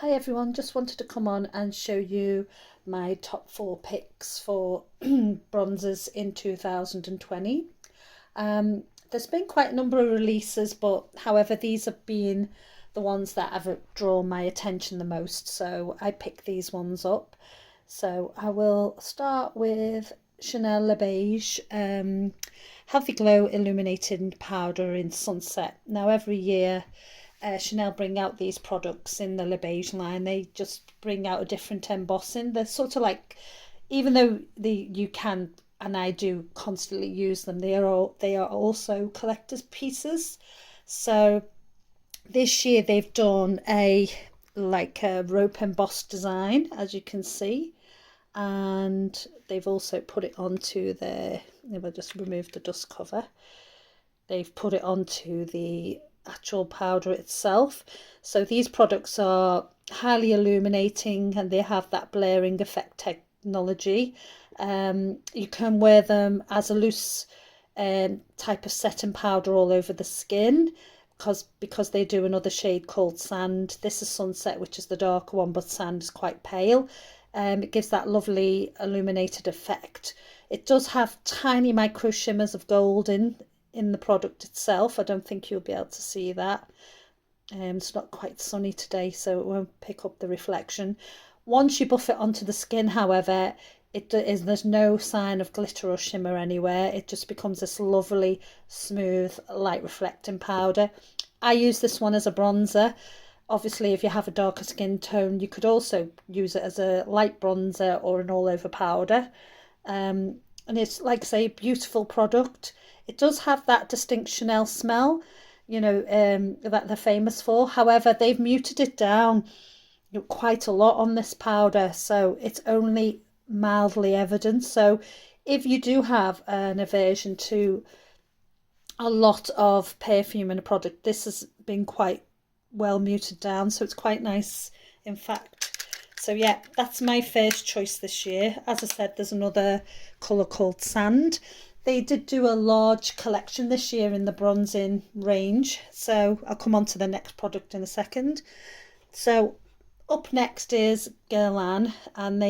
Hi everyone, just wanted to come on and show you my top 4 picks for bronzers in 2020. There's been quite a number of releases, but however, these have been the ones that have drawn my attention the most. So I picked these ones up. So I will start with Chanel Le Beige Healthy Glow Illuminating Powder in Sunset. Now every year Chanel bring out these products in the Le Beige line. They just bring out a different embossing. They're sort of like, even though you can and I do constantly use them, they are also collector's pieces. So this year they've done a rope embossed design, as you can see, and they've also put it onto their. I'll just remove the dust cover. They've put it onto the actual powder itself. So these products are highly illuminating and they have that blaring effect technology. You can wear them as a loose type of setting powder all over the skin because they do another shade called Sand. This is Sunset, which is the darker one, but Sand is quite pale. It gives that lovely illuminated effect. It does have tiny micro shimmers of gold in the product itself. I don't think you'll be able to see that. It's not quite sunny today, so it won't pick up the reflection. Once you buff it onto the skin, however, there's no sign of glitter or shimmer anywhere. It just becomes this lovely, smooth, light reflecting powder. I use this one as a bronzer. Obviously, if you have a darker skin tone, you could also use it as a light bronzer or an all-over powder. And it's, like I say, a beautiful product. It does have that distinct Chanel smell, that they're famous for. However, they've muted it down quite a lot on this powder, so it's only mildly evident. So if you do have an aversion to a lot of perfume in a product, this has been quite well muted down, so it's quite nice, in fact. So yeah, that's my first choice this year. As I said, there's another colour called Sand. They did do a large collection this year in the bronzing range, so I'll come on to the next product in a second. So up next is Guerlain, and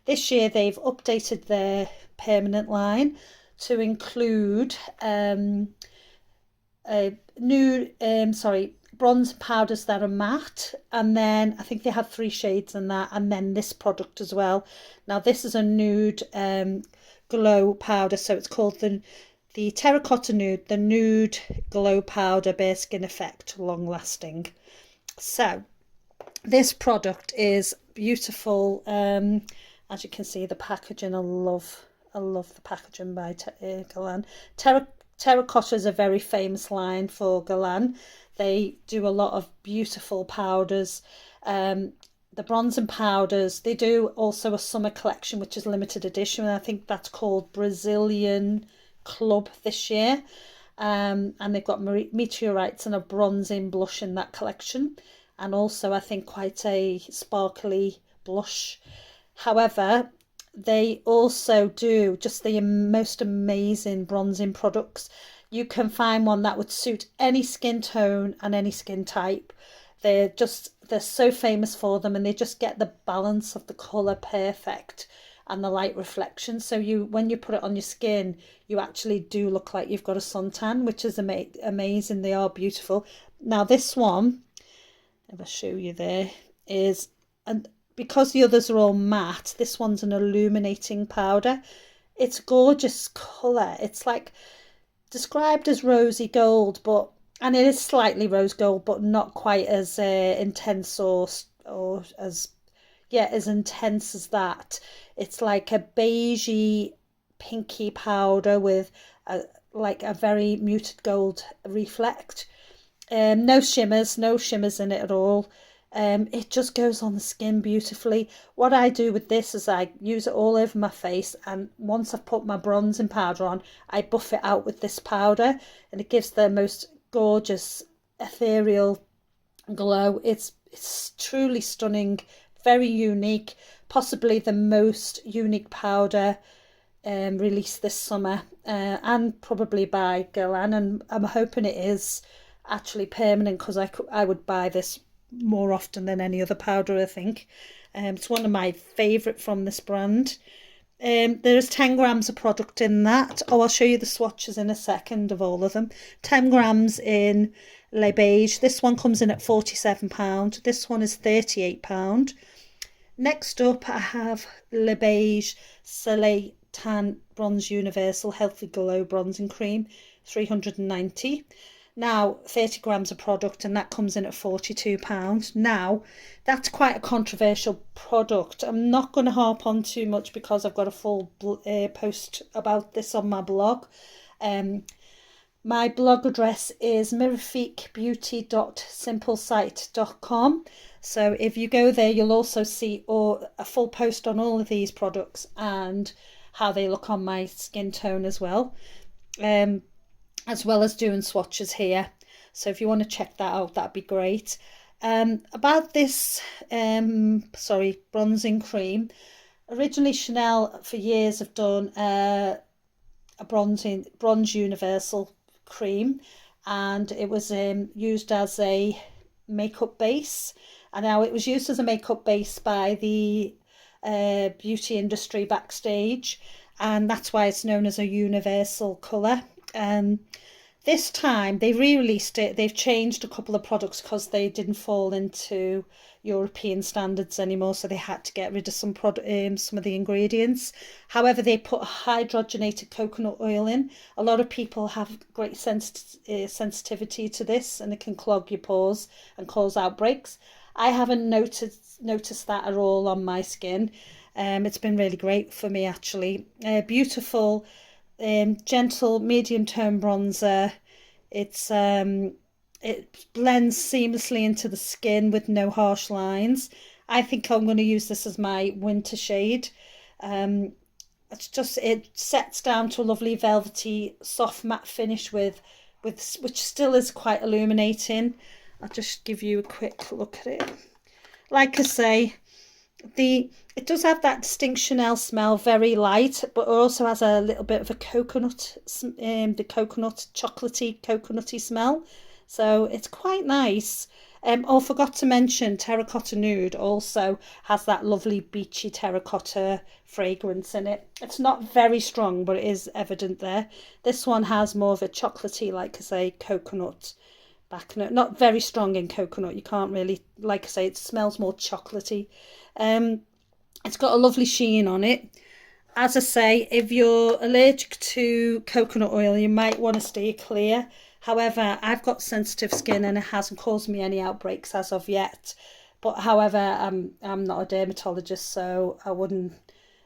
this year they've updated their permanent line to include a new bronze powders that are matte, and then I think they have 3 shades in that, and then this product as well. Now this is a nude glow powder, so it's called the Terracotta Nude, the Nude Glow Powder Bare Skin Effect Long Lasting. So this product is beautiful. As you can see, the packaging, I love the packaging by Guerlain. Terracotta is a very famous line for Guerlain. They do a lot of beautiful powders. The bronze and powders. They do also a summer collection, which is limited edition. And I think that's called Brazilian Club this year. And they've got meteorites and a bronzing blush in that collection. And also, I think, quite a sparkly blush. However, they also do just the most amazing bronzing products. You can find one that would suit any skin tone and any skin type. They're so famous for them, and they just get the balance of the colour perfect and the light reflection. So when you put it on your skin, you actually do look like you've got a suntan, which is amazing. They are beautiful. Now this one, if I show you there, and because the others are all matte, this one's an illuminating powder. It's a gorgeous colour. It's like described as rosy gold, and it is slightly rose gold, but not quite as intense or as intense as that. It's like a beigey, pinky powder with a very muted gold reflect. No shimmers in it at all. It just goes on the skin beautifully. What I do with this is I use it all over my face, and once I've put my bronzing powder on, I buff it out with this powder, and it gives the most gorgeous ethereal glow. It's truly stunning, very unique, possibly the most unique powder released this summer, and probably by Guerlain, and I'm hoping it is actually permanent, because I would buy this more often than any other powder, I think. It's one of my favourite from this brand. There's 10 grams of product in that. Oh, I'll show you the swatches in a second of all of them. 10 grams in Le Beige. This one comes in at £47. This one is £38. Next up, I have Le Beige Soleil Tan Bronze Universal Healthy Glow Bronzing Cream, 390. Now, 30 grams of product, and that comes in at £42. Now, that's quite a controversial product. I'm not going to harp on too much because I've got a full post about this on my blog. My blog address is mirifiquebeauty.simplesite.com. So if you go there, you'll also see a full post on all of these products and how they look on my skin tone as well. As well as doing swatches here. So if you want to check that out, that'd be great. About this bronzing cream, originally Chanel for years have done a bronze universal cream, and it was used as a makeup base, and now it was used as a makeup base by the beauty industry backstage, and that's why it's known as a universal colour. This time they re-released it. They've changed a couple of products because they didn't fall into European standards anymore, so they had to get rid of some of the ingredients. However, they put hydrogenated coconut oil in. A lot of people have great sensitivity to this, and it can clog your pores and cause outbreaks. I haven't noticed that at all on my skin. It's been really great for me, actually. Beautiful, gentle medium tone bronzer. It blends seamlessly into the skin with no harsh lines. I think I'm going to use this as my winter shade. It sets down to a lovely velvety soft matte finish with which still is quite illuminating. I'll just give you a quick look at it. Like I say, it does have that distinct Chanel smell, very light, but it also has a little bit of a coconut, the chocolatey coconutty smell. So it's quite nice. I forgot to mention Terracotta Nude also has that lovely beachy terracotta fragrance in it. It's not very strong, but it is evident there. This one has more of a chocolatey, like I say, coconut back note. Not very strong in coconut. You can't really, like I say, it smells more chocolatey. It's got a lovely sheen on it. As I say, if you're allergic to coconut oil, you might want to stay clear. However, I've got sensitive skin and it hasn't caused me any outbreaks as of yet. But however, I'm not a dermatologist, so I wouldn't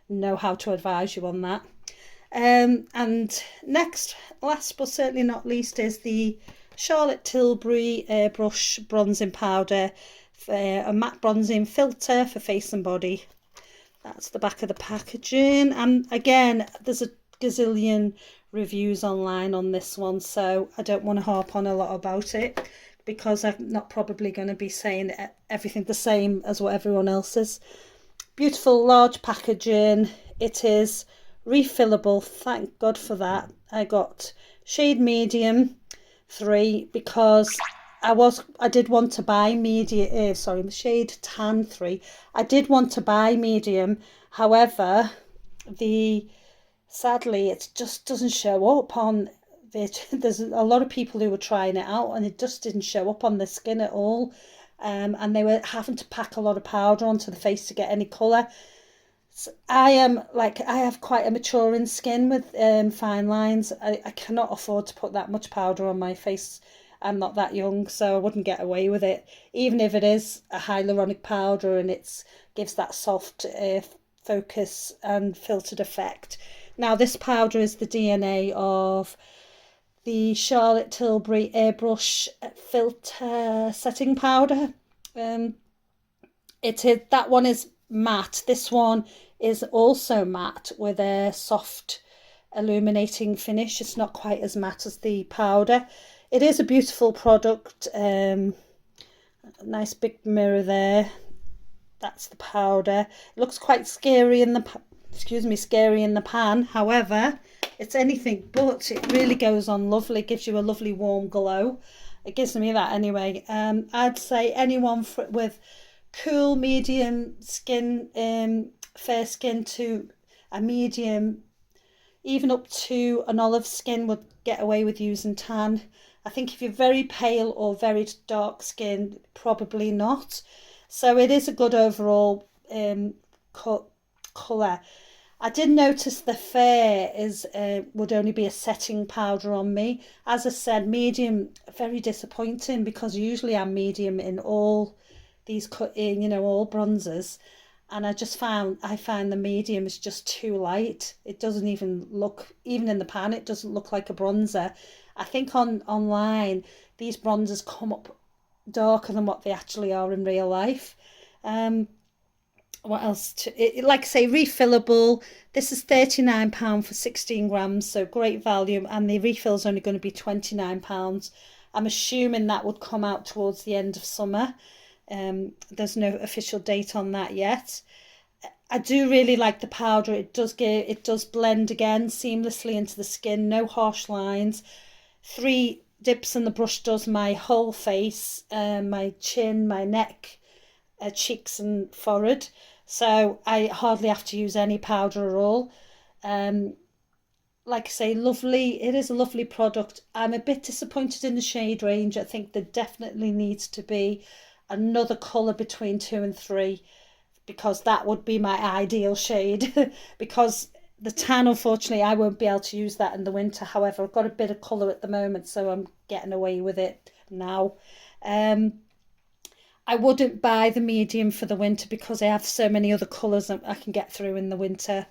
know how to advise you on that. And next, last but certainly not least, is the Charlotte Tilbury Airbrush Bronzing Powder, a matte bronzing filter for face and body. That's the back of the packaging, and again, there's a gazillion reviews online on this one, so I don't want to harp on a lot about it because I'm not probably going to be saying everything the same as what everyone else is. Beautiful large packaging. It is refillable, thank God for that. I got shade medium 3 because I did want to buy medium, shade tan 3. I did want to buy medium. However, sadly, it just doesn't show up on it. There's a lot of people who were trying it out and it just didn't show up on their skin at all. And they were having to pack a lot of powder onto the face to get any colour. So I have quite a maturing skin with fine lines. I cannot afford to put that much powder on my face. I'm not that young, so I wouldn't get away with it. Even if it is a hyaluronic powder and it gives that soft focus and filtered effect. Now, this powder is the DNA of the Charlotte Tilbury Airbrush Filter Setting Powder. That one is matte. This one is also matte with a soft illuminating finish. It's not quite as matte as the powder. It is a beautiful product. Nice big mirror there. That's the powder. It looks quite scary in the pan. However, it's anything but. It really goes on lovely. Gives you a lovely warm glow. It gives me that anyway. I'd say anyone with cool medium skin, fair skin to a medium, even up to an olive skin would get away with using tan. I think if you're very pale or very dark skin, probably not. So it is a good overall colour. I did notice the fair is would only be a setting powder on me. As I said, medium, very disappointing because usually I'm medium in all these all bronzers, and I find the medium is just too light. It doesn't even look, even in the pan, it doesn't look like a bronzer. I think online these bronzers come up darker than what they actually are in real life. What else like I say, refillable. This is £39 for 16 grams, so great value, and the refill is only going to be £29. I'm assuming that would come out towards the end of summer. There's no official date on that yet. I do really like the powder. It does blend again seamlessly into the skin, no harsh lines. 3 dips and the brush does my whole face, my chin, my neck, cheeks and forehead. So I hardly have to use any powder at all. Like I say, lovely. It is a lovely product. I'm a bit disappointed in the shade range. I think there definitely needs to be another colour between 2 and 3, because that would be my ideal shade. Because the tan, unfortunately, I won't be able to use that in the winter. However, I've got a bit of colour at the moment, so I'm getting away with it now. I wouldn't buy the medium for the winter because I have so many other colours that I can get through in the winter.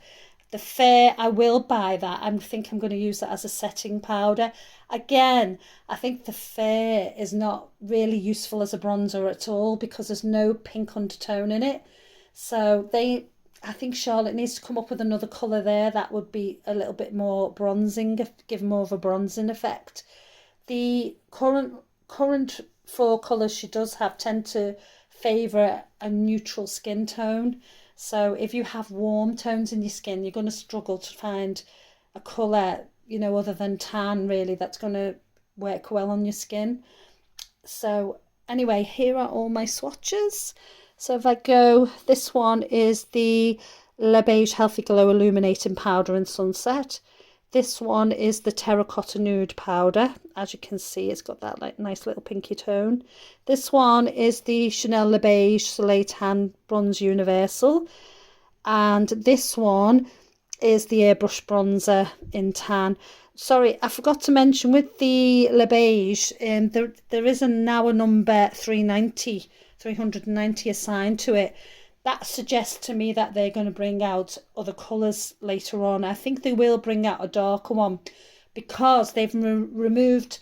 The fair, I will buy that. I think I'm going to use that as a setting powder. Again, I think the fair is not really useful as a bronzer at all because there's no pink undertone in it. So I think Charlotte needs to come up with another colour there that would be a little bit more bronzing, give more of a bronzing effect. The current 4 colours she does have tend to favour a neutral skin tone. So if you have warm tones in your skin, you're going to struggle to find a colour, other than tan really, that's going to work well on your skin. So anyway, here are all my swatches. So if I go, this one is the Le Beige Healthy Glow Illuminating Powder in Sunset. This one is the Terracotta Nude Powder. As you can see, it's got that nice little pinky tone. This one is the Chanel Le Beige Soleil Tan Bronze Universal. And this one is the Airbrush Bronzer in Tan. Sorry, I forgot to mention with the Le Beige, there is now a number 390 assigned to it. That suggests to me that they're going to bring out other colours later on. I think they will bring out a darker one because they've removed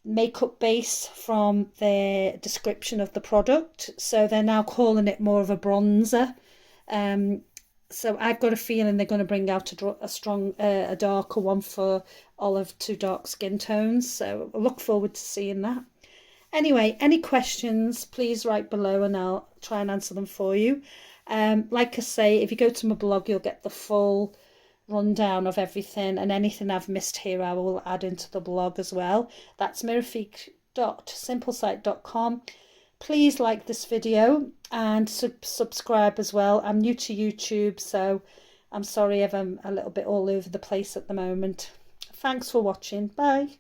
makeup base from their description of the product. So they're now calling it more of a bronzer. So I've got a feeling they're going to bring out a darker one for olive to dark skin tones. So I look forward to seeing that. Anyway, any questions, please write below and I'll try and answer them for you. Like I say, if you go to my blog, you'll get the full rundown of everything, and anything I've missed here I will add into the blog as well. That's mirifique.simplesite.com. Please like this video and subscribe as well. I'm new to YouTube, so I'm sorry if I'm a little bit all over the place at the moment. Thanks for watching. Bye.